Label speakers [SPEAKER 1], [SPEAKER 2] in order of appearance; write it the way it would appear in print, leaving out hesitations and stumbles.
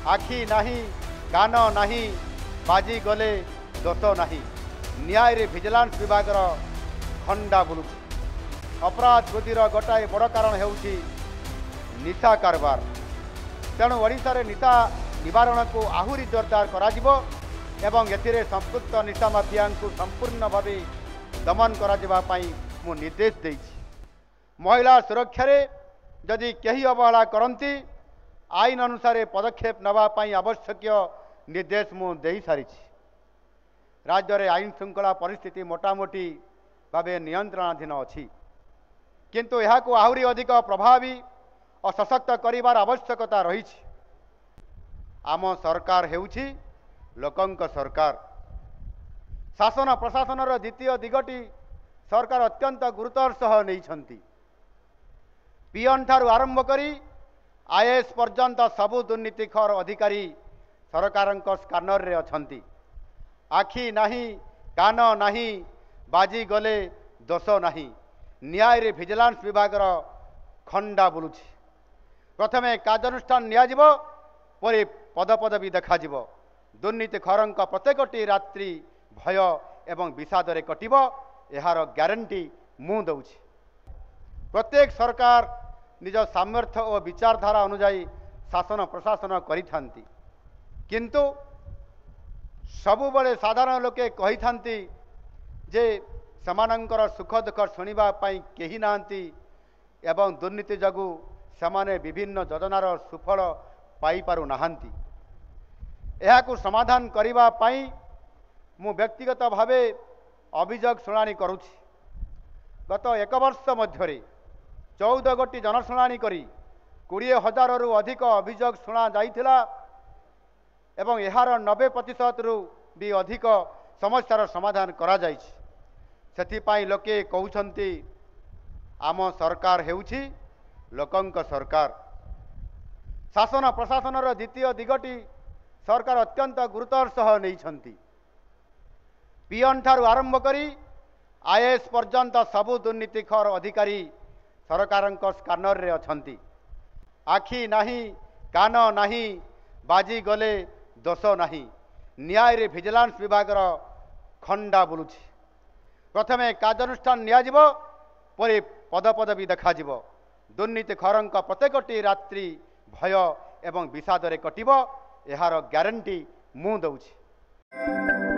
[SPEAKER 1] आखि नहीं कान नहीं बाजी गले दोष नहीं न्याय रे विजिलेंस विभाग खंडा बुलू अपराध वृद्धि गोटाए बड़ कारण होउछि निशा कारबार तेणु ओडिशा रे निशा निवारण को आहुरी जोरदार करा जिवो एवं एथिरे संपृक्त निशा माफिया को संपूर्ण भाव दमन करा जिबा पई मु निर्देश देछि। महिला सुरक्षा रे जदि केही अवहेला करती आईन अनुसार पदक्षेप नवा पई आवश्यक निर्देश मु देई सारिछि। राज्य रे आईन श्रृंखला परिस्थिति मोटामोटी भाव नियंत्रणाधीन अछि किंतु यह को आहुरी अधिक प्रभावी और सशक्त करिवार आवश्यकता रही। आम सरकार हेउछि लोकंक सरकार। शासन प्रशासन द्वितीय दिगटी सरकार अत्यंत गुरुतर सह नहीं पीएन ठारू आरंभ करी आईएएस पर्यंत सबु दुर्नीतिखोर अधिकारी सरकार स्कानर रे अछंती। आखि नहीं कान नहीं बाजी गले दोष नहीं न्याय रे विजिलेंस विभाग खंडा बुलुछि। प्रथमे कार्यानुष्ठान नियाजिबो परे पदपदवी देखाजिबो। दुर्नीतिखोरंक प्रत्येकटी रात्रि भय एवं विषाद रे कटिबो एहार ग्यारंटी मु दउछि। प्रत्येक सरकार निज सामर्थ्य और विचारधारा अनुजाई शासन प्रशासन करिथांती किंतु सबुबले साधारण लोके कहिथांती जे समानंकर सुख दुख शुणिबा पई केही नांती एवं दुर्नीति जगु समाने विभिन्न योजनार सुफल पाई पारु नाहांती। एहाकु समाधान करिबा पई मु व्यक्तिगत भावे अभियोग शुणाणी करुछि। गत एक वर्ष मध्य 14 गोटी जनशुणाणी करी 20,000 रु अधिक अभियोग शुणा जाइथिला एवं एहार 90% रु भी अधिक समस्यार समाधान करा जाइछि। सेथिपाई लोके कहउछंती आम सरकार हेउछि लोकंक सरकार। शासन प्रशासन द्वितीय दिगटी सरकार अत्यंत गुरुतर सह नहीं पीएन ठारू आरंभ करी आईएएस पर्यंत सबु दुर्नीतिखोर अधिकारी सरकार स्कानर रे अछंती। आखि नहीं कान नहीं बाजी गले दोष नहीं न्याय रे विजिलेंस विभाग खंडा बुलुछि। प्रथमे कार्यानुष्ठान नियाजिबो परे पदपदवी देखाजिबो। दुर्नीतिखोरंक प्रत्येकटी रात्रि भय एवं विषाद रे कटिबो एहार ग्यारंटी मु दउछि।